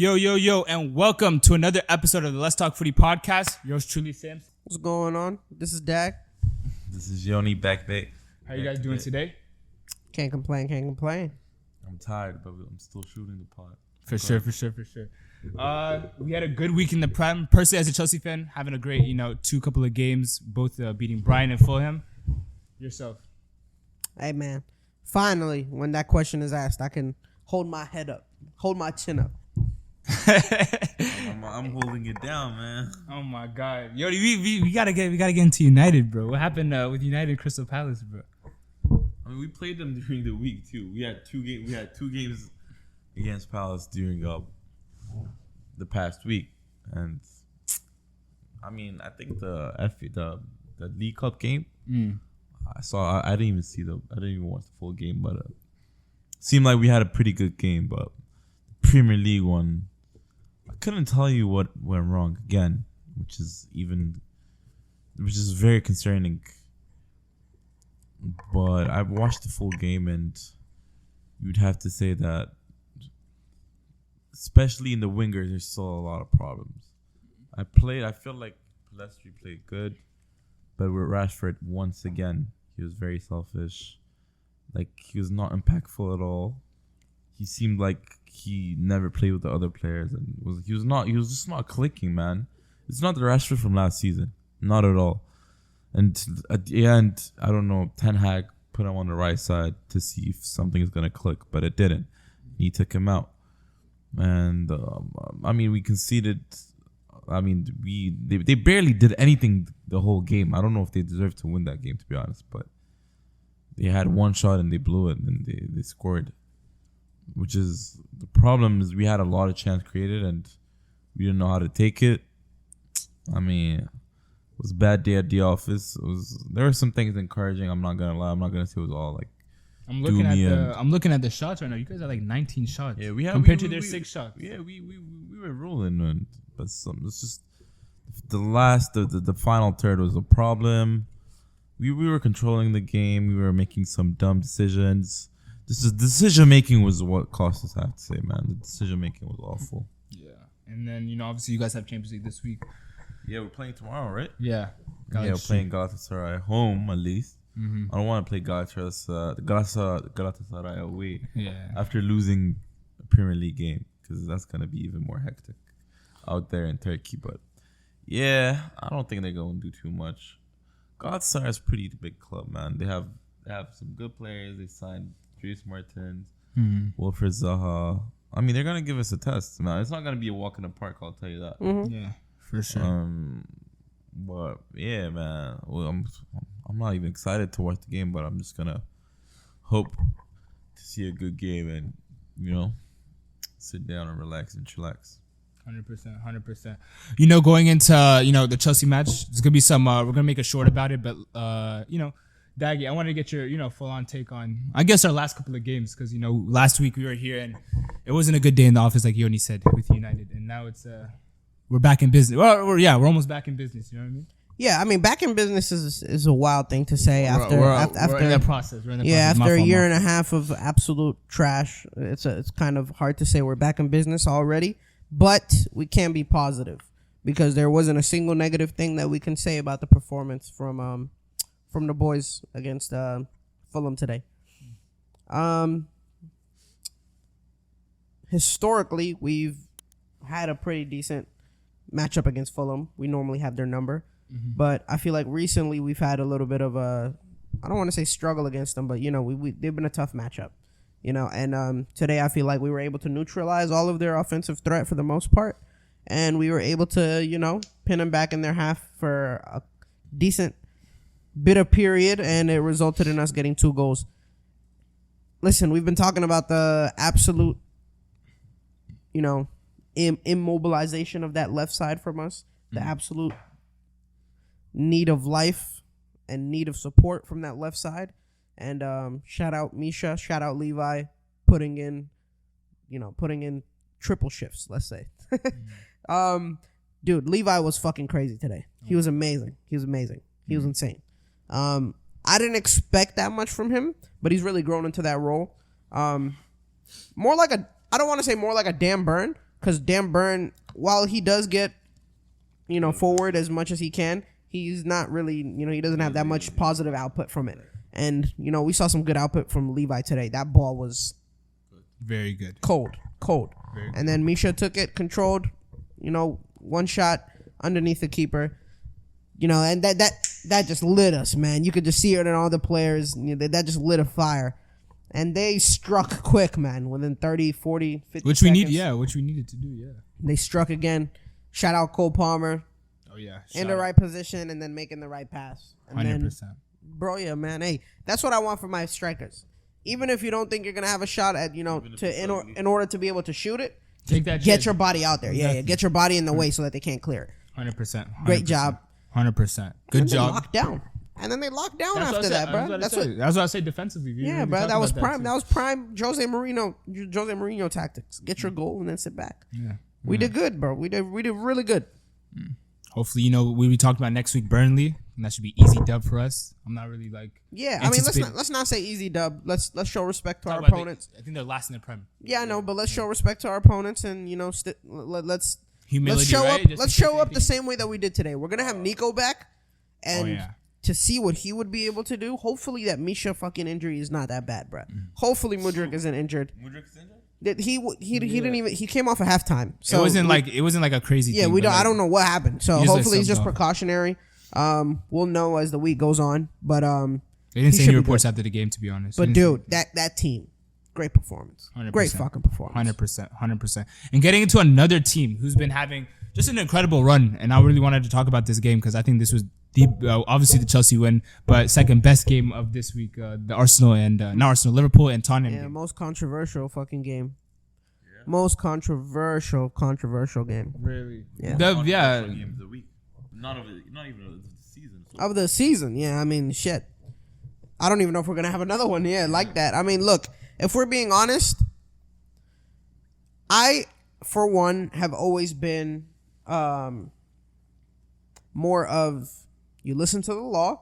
Yo, and welcome to another episode of the Let's Talk Footy podcast. Yours truly, Sam. What's going on? This is Dak. This is Yoni back. How you guys doing today? Can't complain. I'm tired, but I'm still shooting the pot. For sure. We had a good week in the Prem. Personally, as a Chelsea fan, having a great, couple of games, both beating Brighton and Fulham. Yourself. Hey, man. Finally, when that question is asked, I can hold my head up, hold my chin up. I'm holding it down, man. Oh my God, yo, we gotta get into United, bro. What happened with United and Crystal Palace, bro? I mean, we played them during the week too. We had two games against Palace during the past week, and I mean, I think the League Cup game. I didn't even watch the full game, but seemed like we had a pretty good game. But the Premier League one, I couldn't tell you what went wrong again, which is very concerning. But I watched the full game, and you'd have to say that, especially in the wingers, there's still a lot of problems. I feel like Pellistri played good, but with Rashford, once again, he was very selfish. Like, he was not impactful at all. He seemed like he never played with the other players, and he was just not clicking, man. It's not the Rashford from last season, not at all. And at the end, I don't know, Ten Hag put him on the right side to see if something is gonna click, but it didn't. He took him out, and I mean, we conceded. I mean, they barely did anything the whole game. I don't know if they deserved to win that game, to be honest, but they had one shot and they blew it, and they scored. Which is the problem, is we had a lot of chance created and we didn't know how to take it. I mean, it was a bad day at the office. There were some things encouraging. I'm not gonna lie. I'm not gonna say it was all like. I'm looking at the shots right now. You guys are like 19 shots. Yeah, we have compared to their 6 shots. Yeah, we were rolling, man. But it's just the final third was a problem. We were controlling the game. We were making some dumb decisions. Decision making was what cost us, I have to say, man. The decision making was awful. Yeah, and then obviously you guys have Champions League this week. Yeah, we're playing tomorrow, right? Yeah. We're playing Galatasaray at home, at least. Mm-hmm. I don't want to play Galatasaray away. Yeah. After losing a Premier League game, because that's gonna be even more hectic out there in Turkey. But yeah, I don't think they're gonna do too much. Galatasaray is a pretty big club, man. They have some good players. They signed Dries Martins, Wilfried Zaha. I mean, they're gonna give us a test, man. It's not gonna be a walk in the park, I'll tell you that. Mm-hmm. Yeah, for sure. But yeah, man. Well, I'm not even excited to watch the game, but I'm just gonna hope to see a good game and sit down and relax and chillax. 100%. Going into the Chelsea match, there's gonna be some. We're gonna make it short about it, but Daggy, I wanted to get your full on take on, I guess, our last couple of games, because last week we were here and it wasn't a good day in the office, like Yoni said, with United, and now it's we're back in business. Well, we're almost back in business. You know what I mean? Yeah, I mean, back in business is a wild thing to say after we're in the process. After a year and a half of absolute trash, it's kind of hard to say we're back in business already. But we can be positive, because there wasn't a single negative thing that we can say about the performance from the boys against Fulham today. Historically, we've had a pretty decent matchup against Fulham. We normally have their number. Mm-hmm. But I feel like recently we've had a little bit of a, I don't want to say struggle against them, but, they've been a tough matchup. And today I feel like we were able to neutralize all of their offensive threat for the most part. And we were able to, pin them back in their half for a decent bit of period, and it resulted in us getting 2 goals. Listen, we've been talking about the absolute, immobilization of that left side from us, the absolute need of life and need of support from that left side. And shout out Misha, shout out Levi, putting in triple shifts, let's say. Dude, Levi was fucking crazy today. He was amazing. He was insane. I didn't expect that much from him, but he's really grown into that role. More like I don't want to say more like a Dan Burn, because Dan Burn, while he does get, forward as much as he can, he's not really, he doesn't have that much positive output from it. And, we saw some good output from Levi today. That ball was very good. Cold. Very And then Misha took it, controlled, one shot underneath the keeper. And that just lit us, man. You could just see it in all the players. That just lit a fire. And they struck quick, man, within 30, 40, 50 which seconds. Which we needed to do, yeah. They struck again. Shout out Cole Palmer. Oh, yeah. In the right position and then making the right pass. And 100%. Then, bro, yeah, man. Hey, that's what I want for my strikers. Even if you don't think you're going to have a shot at, in order to be able to shoot it, take that. Get your body out there. Yeah. Get your body in the way so that they can't clear it. 100%. Great job. 100%. Good job. Locked down. And then they locked down after that, bro. That's what I say defensively. Yeah, bro. That was prime. That was prime Jose Mourinho tactics. Get your goal and then sit back. Yeah. We did good, bro. We did really good. Hopefully, we talked about next week Burnley, and that should be easy dub for us. I'm not really like. Yeah, I mean, let's not say easy dub. Let's show respect to our opponents. I think they're last in the Prem. Yeah, I know, but let's show respect to our opponents, and let's humility. Let's show up the same way that we did today. We're gonna have Nico back, and to see what he would be able to do. Hopefully, that Misha fucking injury is not that bad, bro. Hopefully, Mudryk isn't injured. Mudryk's injured? That he didn't even, he came off at halftime. So it wasn't like a crazy thing. Yeah, I don't know what happened. So hopefully it's just precautionary. We'll know as the week goes on. But they didn't say any reports after the game, to be honest. But dude, that team, great performance. 100%. Great fucking performance. 100%. And getting into another team who's been having just an incredible run, and I really wanted to talk about this game because I think this was obviously the Chelsea win, but second best game of this week, the Arsenal and Liverpool and Tottenham. Yeah, most controversial fucking game. Yeah. Most controversial game. Really? Yeah. Game of the week. Not even of the season. So. Of the season, yeah. I mean, shit. I don't even know if we're gonna have another one. Yeah, like that. I mean, look, if we're being honest, I, for one, have always been more of you listen to the law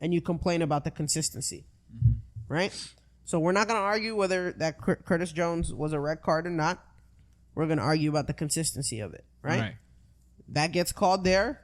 and you complain about the consistency, right? So we're not going to argue whether that Curtis Jones was a red card or not. We're going to argue about the consistency of it, right? That gets called there.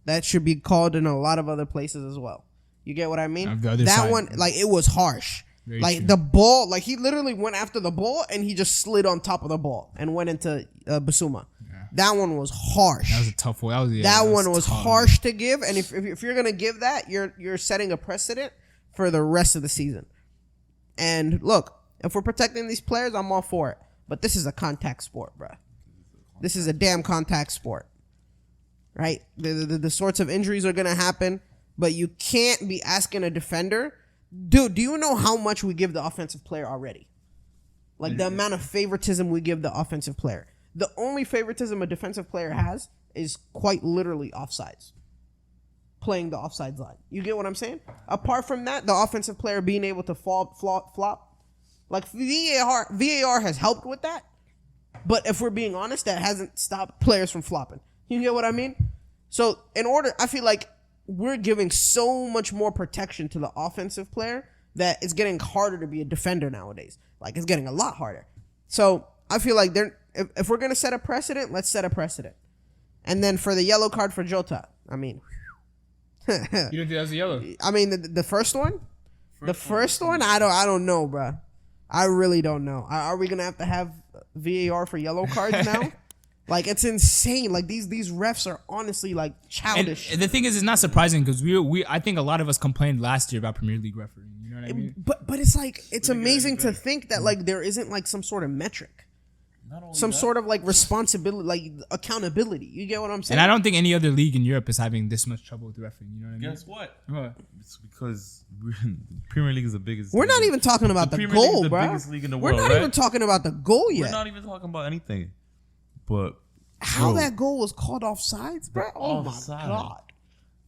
That should be called in a lot of other places as well. You get what I mean? That one, like, it was harsh. Very like, true. The ball, like, he literally went after the ball and he just slid on top of the ball and went into Basuma. That one was harsh. That was a tough one. That one was harsh to give, and if you're gonna give that, you're setting a precedent for the rest of the season. And look, if we're protecting these players, I'm all for it. But this is a contact sport, bro. This is a damn contact sport, right? The sorts of injuries are gonna happen, but you can't be asking a defender, dude. Do you know how much we give the offensive player already? Like the amount of favoritism we give the offensive player. The only favoritism a defensive player has is quite literally offsides. Playing the offsides line. You get what I'm saying? Apart from that, the offensive player being able to flop. Like VAR has helped with that. But if we're being honest, that hasn't stopped players from flopping. You get what I mean? So I feel like we're giving so much more protection to the offensive player that it's getting harder to be a defender nowadays. Like, it's getting a lot harder. So I feel like if we're going to set a precedent, let's set a precedent. And then for the yellow card for Jota, I mean. You don't think that was a yellow? I mean, the first one? The first one? I don't know, bro. I really don't know. Are we going to have VAR for yellow cards now? Like, it's insane. Like, these refs are honestly, like, childish. And the thing is, it's not surprising because I think a lot of us complained last year about Premier League refereeing. You know what I mean? But it's like, it's amazing to think that, like, there isn't, like, some sort of metric. Some sort of, like, responsibility, like, accountability. You get what I'm saying? And I don't think any other league in Europe is having this much trouble with refereeing. You know what I mean? Guess what? It's because the Premier League is the biggest. We're not even talking about the goal, bro. Biggest league in the world, We're not even talking about the goal yet. We're not even talking about anything. But how that goal was called offsides, bro? Oh my god!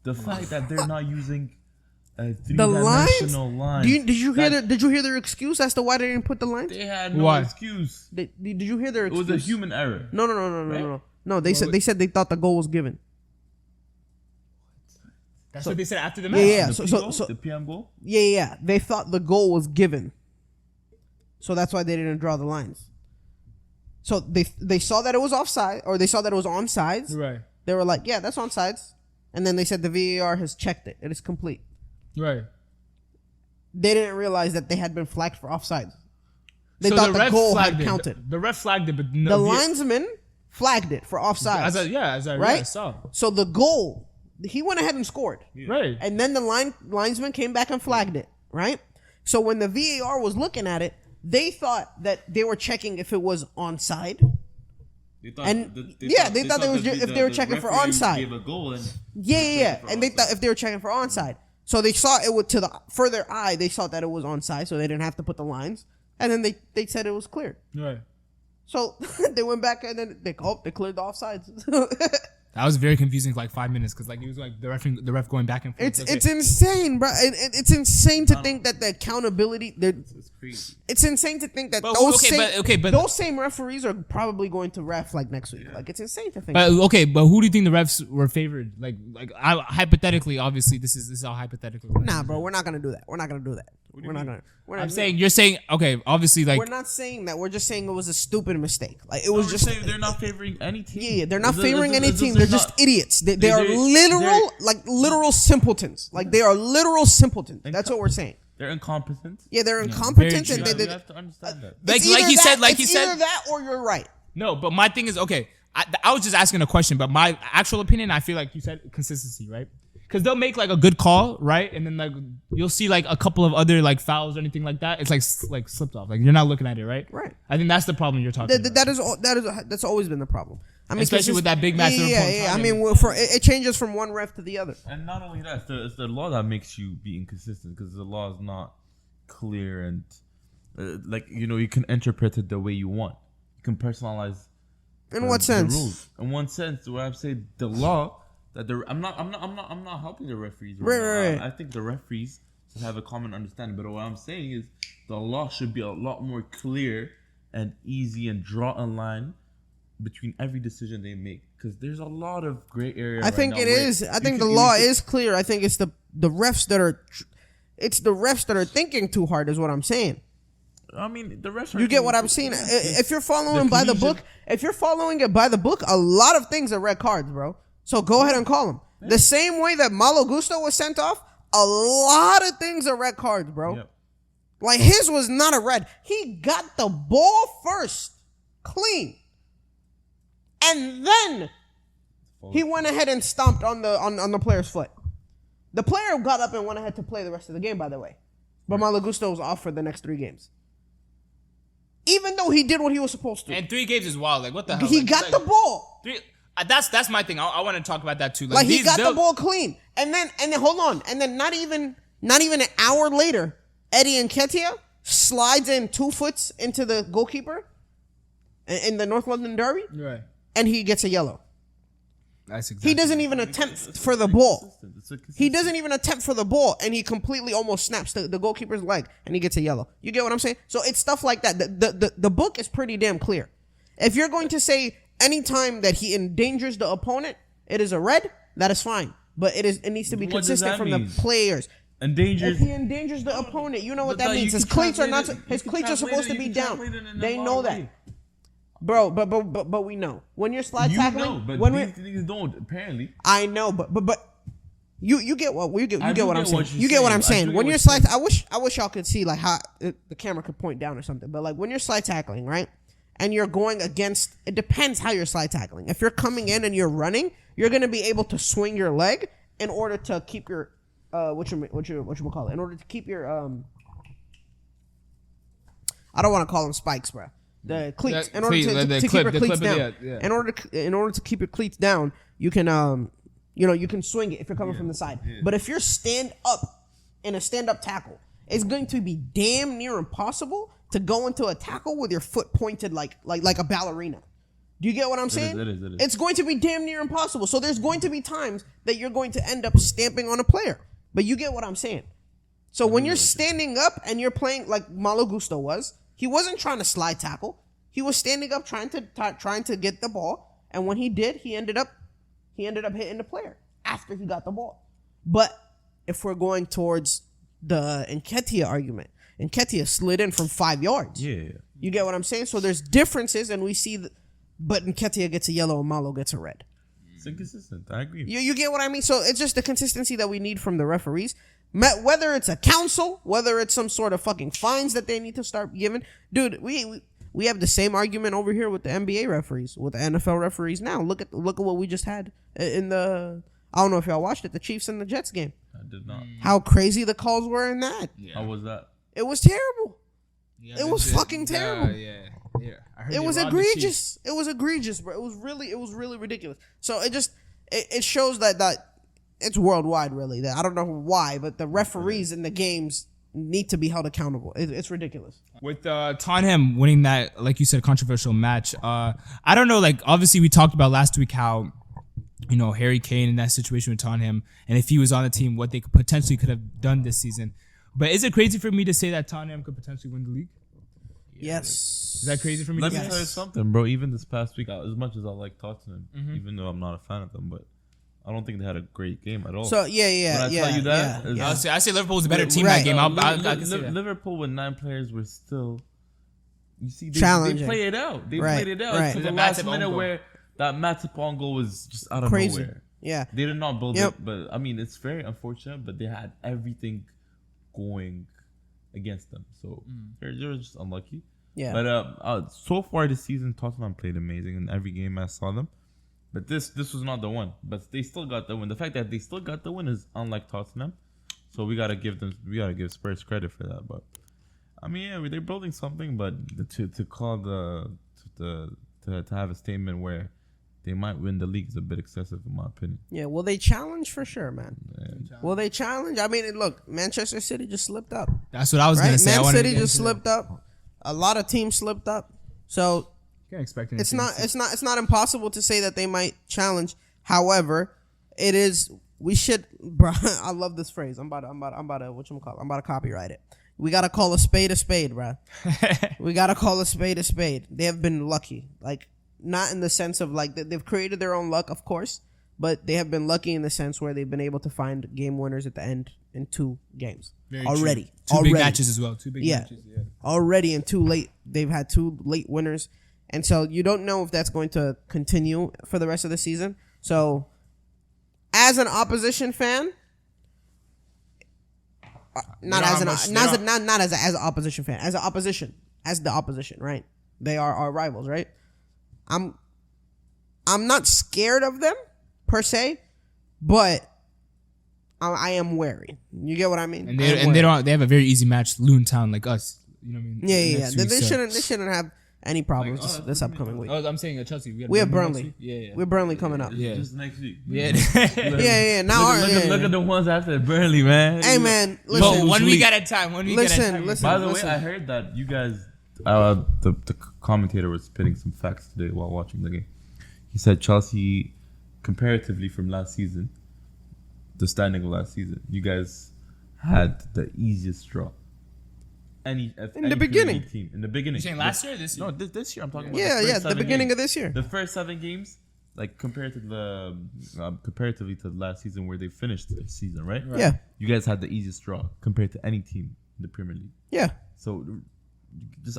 The fact that they're not using a the lines. Line. Did you hear their excuse as to why they didn't put the lines? They had no excuse. Did you hear their excuse? It was a human error. No. No, they said they thought the goal was given. That's what they said after the match. Yeah. So the PM goal. Yeah. They thought the goal was given, so that's why they didn't draw the lines. So they saw that it was offside, or they saw that it was onsides. Right. They were like, yeah, that's onsides. And then they said the VAR has checked it. It is complete. Right. They didn't realize that they had been flagged for offsides. They So thought the ref goal flagged had it. counted. The ref flagged it, but The linesman flagged it for offsides. as I right? saw. So the goal, he went ahead and scored. Right. And then the linesman came back and flagged it, right? So when the VAR was looking at it, they thought that they were checking if it was onside. They thought, And they thought if they were checking for onside. Gave a goal and Yeah. And they thought if they were checking for onside. So they saw it to the further eye, they saw that it was onside, so they didn't have to put the lines. And then they said it was cleared. Right. So they went back and then they cleared the offsides. That was very confusing for like 5 minutes because like it was like the ref going back and forth. It's insane, bro. It's insane to think that the accountability. it's crazy. It's insane to think that But- but- those same referees are probably going to ref like next week. Like it's insane to think. But who do you think the refs were favored? Hypothetically, obviously, this is all hypothetical. Nah, bro, we're not gonna do that. We're not gonna do that. We're not gonna. You're saying okay. Obviously, like we're not saying that. We're just saying it was a stupid mistake. Like it We're was just. saying they're not favoring any team. Yeah, they're not It's- favoring it's- any it's- team. they're They're just not- idiots. They are literal simpletons. Like they are literal simpletons. That's what we're saying. They're incompetent. Yeah, they're incompetent. very And true. they, You have to understand that. Like it's he either said, that- like he it's said. either that or you're right. No, but my thing is okay. I was just asking a question, but my actual opinion, I feel like you said consistency, right? Because they'll make like a good call, right, and then like you'll see like a couple of other like fouls or anything like that. It's like slipped off. Like you're not looking at it, right? Right. I think that's the problem you're talking about. That's always been the problem. I mean, Especially with that big match. Yeah. I mean, it changes from one ref to the other. And not only that, it's the law that makes you be inconsistent because the law is not clear and you can interpret it the way you want. You can personalize. In what the sense? rules. In one sense, where I'm saying the law that I'm not helping the referees. Right. I think the referees should have a common understanding. But what I'm saying is the law should be a lot more clear and easy and draw a line between every decision they make because there's a lot of gray area. I think it is. I think the law is clear. I think it's the refs that are. It's the refs that are thinking too hard, is what I'm saying. I mean, the refs. You get what I'm saying? If you're following by the book, if you're following it by the book, a lot of things are red cards, bro. So go ahead and call them. The same way that Malo Gusto was sent off, a lot of things are red cards, bro. Yep. Like his was not a red. He got the ball first, clean, and then he went ahead and stomped on the player's foot. The player got up and went ahead to play the rest of the game, by the way. But Malo Gusto was off for the next 3 games. Even though he did what he was supposed to. And 3 games is wild. Like what the hell? He Like, got the ball. That's my thing. I want to talk about that too. Like he got the ball clean. And then hold on. And then not even an hour later, Eddie Nketiah slides in 2 foot into the goalkeeper in the North London Derby. Right. And he gets a yellow. That's exactly. He doesn't even attempt for the ball. He doesn't even attempt for the ball, and he completely almost snaps the goalkeeper's leg, and he gets a yellow. You get what I'm saying? So it's stuff like that. The book is pretty damn clear. If you're going to say anytime that he endangers the opponent, it is a red, that is fine. But it needs to be consistent from the players. Endangers. If he endangers the opponent, you know what that means. His cleats are supposed to be down. They know that. Bro, but we know when you're slide tackling. You know, but when these niggas don't apparently. I know, but you get what you get what I'm saying. what you're You get what I'm saying. saying. I do When get you're what slide, you're I wish y'all could see like how the camera could point down or something. But like when you're slide tackling, right, and you're going against, it depends how you're slide tackling. If you're coming in and you're running, you're gonna be able to swing your leg in order to keep your what you call it, in order to keep your I don't want to call them spikes, bro. The cleats. In order to keep your cleats down. In order to keep your cleats down, you can you can swing it if you're coming from the side. Yeah. But if you're stand up in a stand up tackle, it's going to be damn near impossible to go into a tackle with your foot pointed like a ballerina. Do you get what I'm saying? It is. It's going to be damn near impossible. So there's going to be times that you're going to end up stamping on a player. But you get what I'm saying. So when you're standing up and you're playing like Malo Gusto was, he wasn't trying to slide tackle. He was standing up trying to get the ball, and when he did, he ended up hitting the player after he got the ball. But if we're going towards the Nketiah argument, Nketiah slid in from 5 yards. Yeah. You get what I'm saying? So there's differences, and we see but Nketiah gets a yellow and Malo gets a red. It's inconsistent. I agree. You get what I mean? So it's just the consistency that we need from the referees. Whether it's a council, whether it's some sort of fucking fines that they need to start giving. Dude, we have the same argument over here with the NBA referees, with the NFL referees now. Look at what we just had in the... I don't know if y'all watched it, the Chiefs and the Jets game. I did not. How crazy the calls were in that. Yeah. How was that? It was terrible. Yeah, It was fucking terrible. Yeah. I heard It they was robbed the Chiefs. egregious. It was egregious, bro. It was really ridiculous. So it shows that it's worldwide, really. That I don't know why, but the referees in the games need to be held accountable. It's ridiculous. With Tottenham winning that, like you said, controversial match, I don't know. Like, obviously, we talked about last week how, Harry Kane in that situation with Tottenham, and if he was on the team, what they potentially could have done this season. But is it crazy for me to say that Tottenham could potentially win the league? Yes. Is that crazy for me? Let to me say? tell you something, bro. Even this past week, as much as I like Tottenham, even though I'm not a fan of them, but I don't think they had a great game at all. So yeah. When I tell you that, is- I say Liverpool's a better team Right. that game. I can say that. Liverpool with 9 players were still. You see, they Challenging. play it out. They Right, played it out right. until the It was a last Matip own minute goal. where that Matip on goal was just out of Crazy. nowhere. Yeah. They did not build Yep. it, but I mean, it's very unfortunate. But they had everything going against them, so they're just unlucky. Yeah. But so far this season, Tottenham played amazing in every game I saw them. But this was not the one. But they still got the win. The fact that they still got the win is unlike Tottenham. So we gotta give Spurs credit for that. But I mean, yeah, they're building something. But to call to have a statement where they might win the league is a bit excessive in my opinion. Yeah, well, they challenge for sure, man. Yeah. Will they challenge? I mean, look, Manchester City just slipped up. That's what I was Right? gonna say. Man I wanted to City get just into that. slipped up. A lot of teams slipped up. So Can't expect it's anything. not impossible to say that they might challenge. However, it is we should bro, I love this phrase. I'm about to copyright it. We gotta call a spade, bro. We gotta call a spade a spade. They have been lucky. Like, not in the sense of like they've created their own luck, of course, but they have been lucky in the sense where they've been able to find game winners at the end in 2 games. Very already. true. Two big matches as well. Two big Yeah. matches. Yeah. Already in they've had 2 late winners. And so you don't know if that's going to continue for the rest of the season. So as an opposition fan, not as an opposition fan, as the opposition, right? They are our rivals, right? I'm not scared of them per se, but I am wary. You get what I mean? And they have a very easy match, Loon Town, like us. You know what I mean? Yeah. Next They week, so- shouldn't have any problems Like, this upcoming week. Oh, I'm saying Chelsea. We have Burnley next Burnley. week. Yeah. We're Burnley coming up. Yeah. Just next week. Yeah. Yeah. Now, Look at the ones after Burnley, man. hey man, But listen. one week at a time. Listen. By the way, listen. I heard that you guys, the commentator was spitting some facts today while watching the game. He said Chelsea, comparatively from last season, the standing of last season, you guys had the easiest draw. In the beginning. team. In the beginning. You saying last year or this year? No, this year I'm talking about. The beginning of this year. The first 7 games, like compared to comparatively to the last season where they finished the season, right? Yeah. You guys had the easiest draw compared to any team in the Premier League. Yeah. So,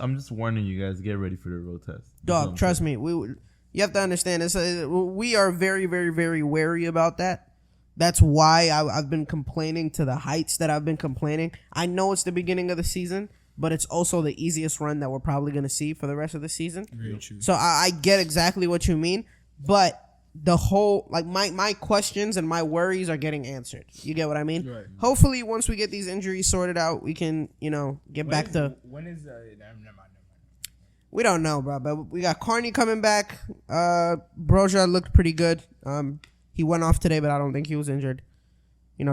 I'm just warning you guys. Get ready for the road test. Dog, trust me. You have to understand this. We are very, very, very wary about that. That's why I've been complaining to the heights that I've been complaining. I know it's the beginning of the season, but it's also the easiest run that we're probably going to see for the rest of the season. Very true. So I get exactly what you mean, but the whole, like, my questions and my worries are getting answered. You get what I mean? Right. Hopefully, once we get these injuries sorted out, we can, get back to... When is never mind. We don't know, bro, but we got Carney coming back. Broja looked pretty good. He went off today, but I don't think he was injured.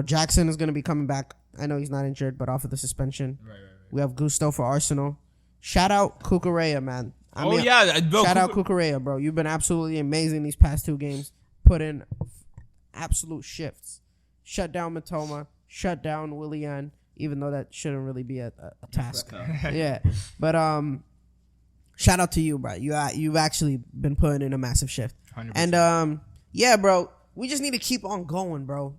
Jackson is going to be coming back. I know he's not injured, but off of the suspension. Right. We have Gusto for Arsenal. Shout out Cucurella, man. Bro, Shout out Cucurella, bro. You've been absolutely amazing these past 2 games. Put in absolute shifts. Shut down Matoma. Shut down Willian, even though that shouldn't really be a task. Yeah. But shout out to you, bro. You've actually been putting in a massive shift. 100%. And yeah, bro. We just need to keep on going, bro.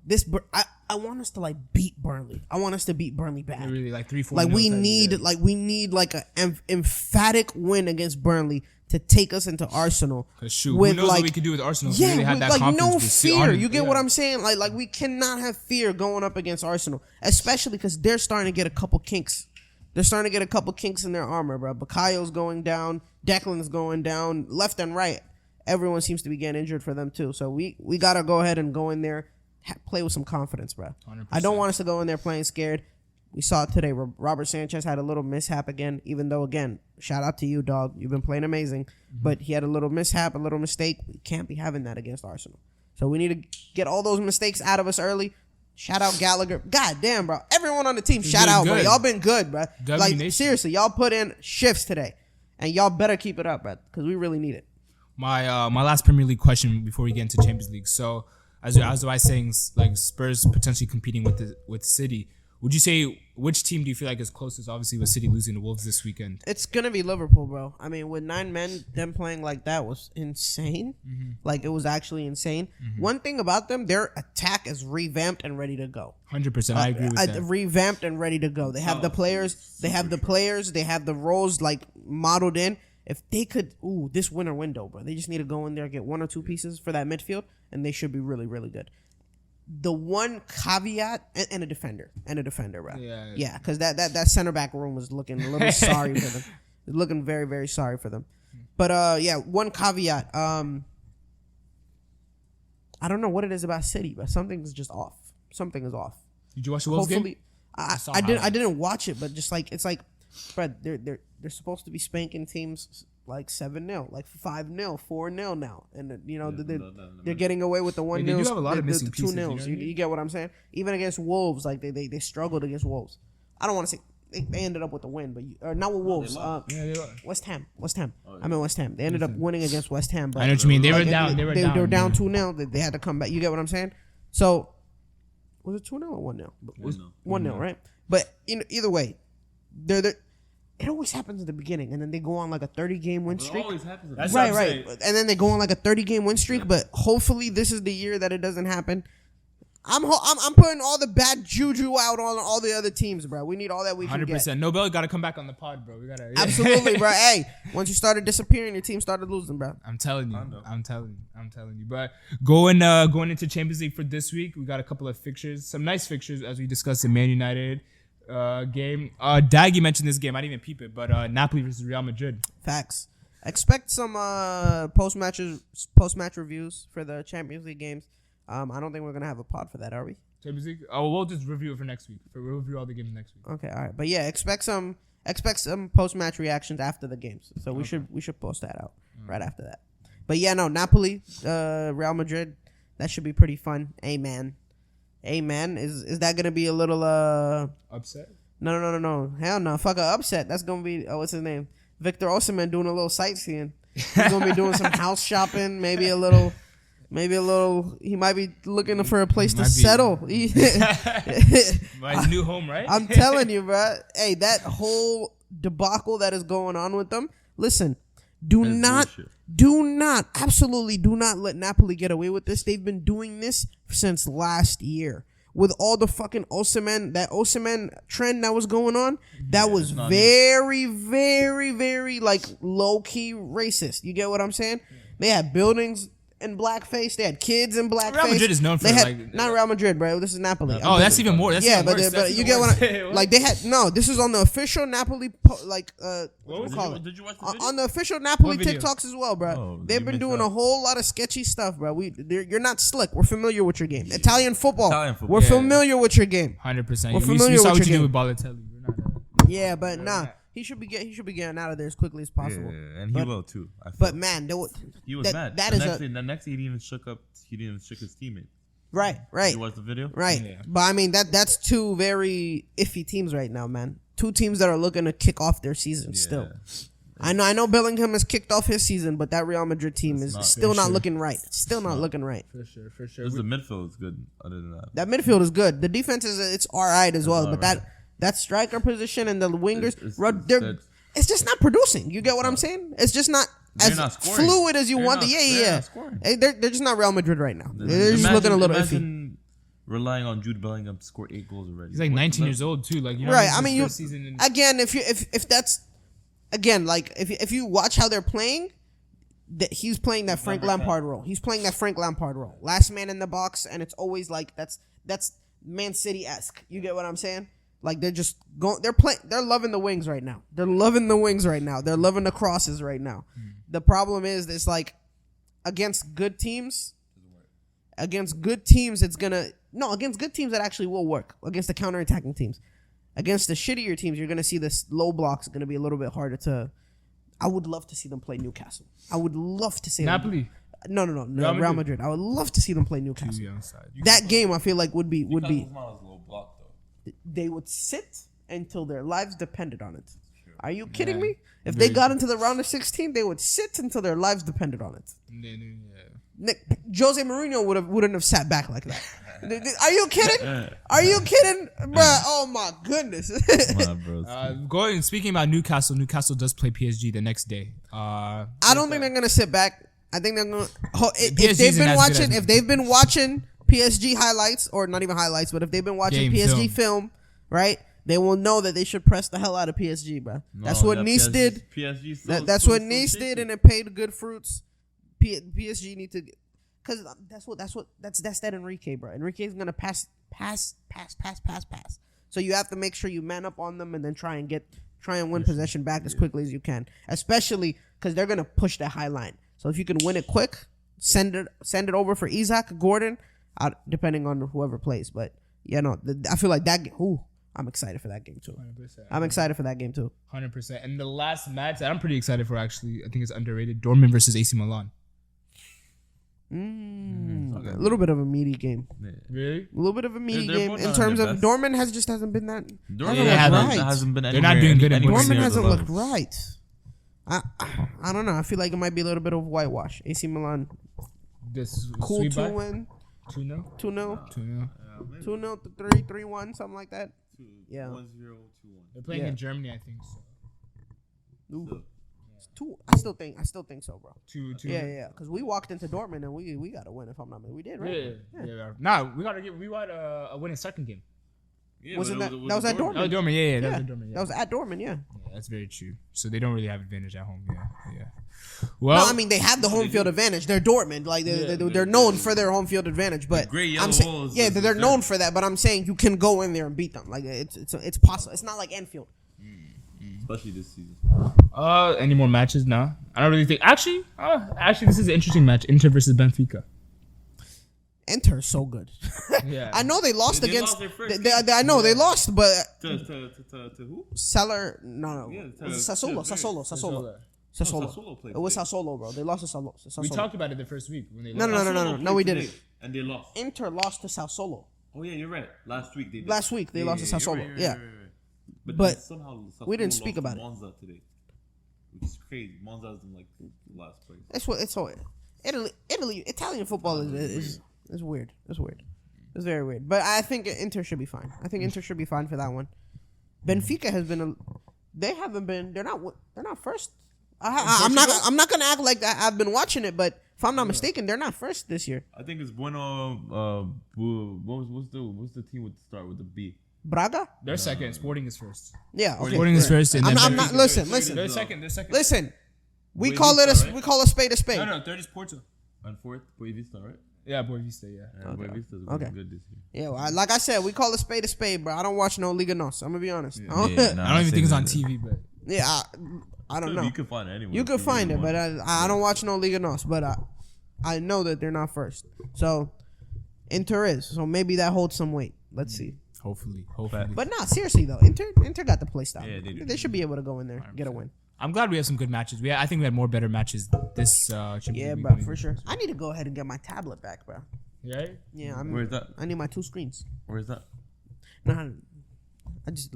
I want us to like beat Burnley. I want us to beat Burnley bad. Really, like 3-4. Like we need like an emphatic win against Burnley to take us into Arsenal. Shoot, who knows what we could do with Arsenal? Yeah, really had that like confidence no to fear. You get what I'm saying? Like we cannot have fear going up against Arsenal, especially because they're starting to get a couple kinks. They're starting to get a couple kinks in their armor, bro. Bakayo's going down, Declan's going down, left and right. Everyone seems to be getting injured for them too. So we gotta go ahead and go in there, play with some confidence, bro. 100%. I don't want us to go in there playing scared. We saw it today. Robert Sanchez had a little mishap again, even though, again, shout out to you, dog. You've been playing amazing. Mm-hmm. But he had a little mishap, a little mistake. We can't be having that against Arsenal. So we need to get all those mistakes out of us early. Shout out Gallagher. God damn, bro. Everyone on the team, shout out, bro. Y'all been good, bro. Like, seriously, y'all put in shifts today. And y'all better keep it up, bro, because we really need it. My last Premier League question before we get into Champions League. So, as I was saying, like Spurs potentially competing with City. Would you say which team do you feel like is closest? Obviously, with City losing to Wolves this weekend, it's gonna be Liverpool, bro. I mean, with 9 men, them playing like that was insane. Mm-hmm. Like it was actually insane. Mm-hmm. One thing about them, their attack is revamped and ready to go. 100%, I agree with that. Revamped and ready to go. They have the players. They have the roles like modeled in. If they could, this winter window, bro. They just need to go in there, get 1 or 2 pieces for that midfield, and they should be really, really good. The one caveat and a defender, bro. Yeah, because that center back room was looking a little sorry for them. Looking very, very sorry for them. But one caveat. I don't know what it is about City, but something's just off. Something is off. Did you watch the Wolves game? I didn't watch it, but just like it's like, bro, they're supposed to be spanking teams like 7-0, like 5-0, 4-0 now, and they're getting away with the 1-0. They do have a lot of missing pieces. 2-0. You get what I'm saying? Even against Wolves, like they struggled against Wolves. I don't want to say they ended up with the win, but not with Wolves. They were. West Ham. I mean West Ham. They ended up winning against West Ham. But I know what you mean. They were down. They were down 2-0. They had to come back. You get what I'm saying? So was it 2-0 or 1-0? 1-0, right? But either way, they're. It always happens at the beginning, and then they go on like a 30-game win streak. It always happens. Right. And then they go on like a 30-game win streak. But hopefully, this is the year that it doesn't happen. I'm putting all the bad juju out on all the other teams, bro. We need all that we can get. 100%. Nobel got to come back on the pod, bro. We gotta. Yeah. Absolutely, bro. Hey, once you started disappearing, your team started losing, bro. I'm telling you. But going into Champions League for this week, we got a couple of fixtures, some nice fixtures as we discussed in Man United. Game. Daggy mentioned this game. I didn't even peep it, but Napoli versus Real Madrid. Facts. Expect some post-match reviews for the Champions League games. I don't think we're gonna have a pod for that, are we? Champions League. Oh, we'll just review it for next week. We'll review all the games next week. Okay, all right. But yeah, expect some post-match reactions after the games. So we should post that out right after that. But yeah, no, Napoli, Real Madrid. That should be pretty fun. Amen. Is that gonna be a little upset? No. Hell no. Fuck a upset. That's gonna be what's his name? Victor Osimhen doing a little sightseeing. He's gonna be doing some house shopping. Maybe a little. He might be looking for a place to settle. My new home, right? I'm telling you, bro. Hey, that whole debacle that is going on with them. Listen, absolutely do not let Napoli get away with this. They've been doing this since last year. With all the fucking Osimhen trend that was going on, that was very, very, very like low key racist. You get what I'm saying? They had buildings in blackface. They had kids in blackface. Real Madrid is known for not Real Madrid, bro. This is Napoli. Oh, that's even more. That's but you get what I like. They had this is on the official Napoli what we call it? Did you watch the video? On the official Napoli TikToks as well, bro. Oh, they've been doing a whole lot of sketchy stuff, bro. You're not slick. We're familiar with your game. Italian football. We're familiar with your game. 100%. We're familiar with your game. With Balotelli. Yeah, but nah. He should be getting out of there as quickly as possible. Yeah, and he will too. But man, he was mad. The next day he didn't even shook his teammate. Right. Did you watch the video? Right. Yeah. But I mean that's two very iffy teams right now, man. Two teams that are looking to kick off their season still. I know Bellingham has kicked off his season, but that Real Madrid team is still not looking right. It's still not looking right. For sure. Just the midfield is good. Other than that, midfield is good. The defense it's all right as well, but that striker position and the wingers, it's just not producing. You get what I'm saying? It's just not as fluid as you want. They're just not Real Madrid right now. They're just looking a little iffy. relying on Jude Bellingham to score 8 goals already. He's like 19 years old too. Like, you know, Right. this I is mean, his you first season in- again, if that's again like if you watch how they're playing, that he's playing that Frank Lampard role. He's playing that Frank Lampard role. Last man in the box, and it's always like that's Man City-esque. You get what I'm saying? Like they're just going. They're loving the wings right now. They're loving the wings right now. They're loving the crosses right now. The problem is, it's like against good teams. Against good teams, it's gonna against good teams that actually will work. Against the counterattacking teams, against the shittier teams, you're gonna see this low blocks gonna be a little bit harder to. I would love to see them play Newcastle. I would love to see Napoli. No, Real Madrid. I would love to see them play Newcastle. You That game, I feel like would be. low block though. They would sit until their lives depended on it. Are you kidding Yeah. me? If Very they got into the round of 16, they would sit until their lives depended on it. Jose Mourinho wouldn't have sat back like that. Are you kidding? Are you kidding, bruh? Oh my goodness. Speaking about Newcastle does play PSG the next day. I don't think they're gonna sit back. I think they're gonna. PSG If they've been watching PSG highlights, or not even highlights, but if they've been watching Game PSG film, right, they will know that they should press the hell out of PSG, bro. That's what Nice did. PSG. That's what Nice did, and it paid good fruits. PSG need to, because that's that Enrique, bro. Enrique's gonna pass. So you have to make sure you man up on them and then try and win possession back as quickly as you can, especially because they're gonna push that high line. So if you can win it quick, send it over for Isaac, Gordon, depending on whoever plays. But yeah, no, I feel like that. I'm excited for that game too. 100%. I'm excited for that game too. 100%. And the last match that I'm pretty excited for, actually, I think it's underrated. Dortmund versus AC Milan. A little bit of a meaty game. Really? A little bit of a meaty They're game both in not terms their of best. Dortmund hasn't been that. Hasn't been. They're not doing good in Dortmund near hasn't the looked right. I don't know. I feel like it might be a little bit of whitewash. AC Milan, This cool sweet 2 back? win, 2-0? 2-0, 2-0. 2-0 to 3-3-1, something like that. Yeah. 1-0, 2-1. They're playing Yeah. in Germany, I think. So. Ooh. It's I still think so, bro. 2-2. Yeah. Because we walked into Dortmund and we got to win. If I'm not mistaken, we did, right? Yeah. Nah, we got a winning second game. Yeah, Wasn't but that it was at Dortmund? Oh, Dortmund, yeah. That was at Dortmund, yeah. That was at Dortmund, yeah. Yeah, that's very true. So they don't really have advantage at home. Yeah. Well, No, I mean they have the home field advantage. They're Dortmund, like they're known for their home field advantage. But great yellow I'm saying, walls yeah, is they're there. known for that. But I'm saying you can go in there and beat them. Like it's possible. It's not like Anfield. Especially this season. any more matches? No, I don't really think. Actually, this is an interesting match. Inter versus Benfica. Inter is so good. Yeah. I know they lost They against. lost their first I know they lost, but To who? Seller no. Yeah, It was Sassuolo. Sassuolo played It was today. Sassuolo, bro. They lost to Sassuolo. We talked about it the first week when they No, lost. no, we played didn't. today, and they lost. Inter lost to Sassuolo. Oh yeah, you're right. Last week they did. Last week they lost to you're Sassuolo. right, Yeah. right. But But then somehow we didn't Sassuolo speak lost about to it. Monza today, which is crazy. Monza's in like last place. That's what it's so. Italy, Italian football is weird. It's weird. It's very weird. But I think Inter should be fine. I think Inter should be fine for that one. Benfica has been. They haven't been. They're not first. I'm not gonna act like I've been watching it, but if I'm not mistaken, they're not first this year. I think it's Bueno. What's the team with start with the B? Braga. They're second. Sporting is first. Yeah. Okay. Sporting is first, and then I'm not. Benfica- Listen. They're second. Listen. We Boavista, call it right? we call a spade a spade. No, third is Porto. And fourth, Boavista, right? Yeah, Boavista. Yeah. Yeah, Boavista's Okay. good this year. Yeah, well, like I said, we call a spade, bro. I don't watch no Liga Nos. I'm gonna be honest. Yeah, I don't, yeah, nah. I don't even think it's on Same TV, but yeah, I don't know. You can find it anywhere. You could find it, but I don't watch no Liga Nos. But I know that they're not first. So Inter is. So maybe that holds some weight. Let's see. hopefully. But nah, seriously though, Inter got the play style. Yeah, they do. They should be able to go in there, get a win. I'm glad we have some good matches. I think we had more better matches this. Champions Yeah, League bro, than for we sure. did. I need to go ahead and get my tablet back, bro. Right? Yeah, Where's that? I need my 2 screens. Where's that? Nah, I just.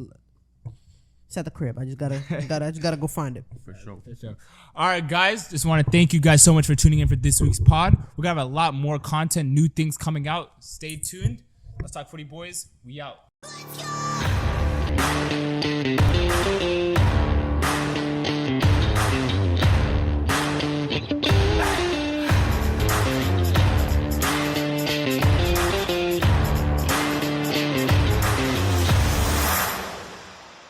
It's at the crib. I just gotta go find it. For sure. So, all right, guys. Just want to thank you guys so much for tuning in for this week's pod. We're gonna have a lot more content, new things coming out. Stay tuned. Let's talk footy, boys. We out.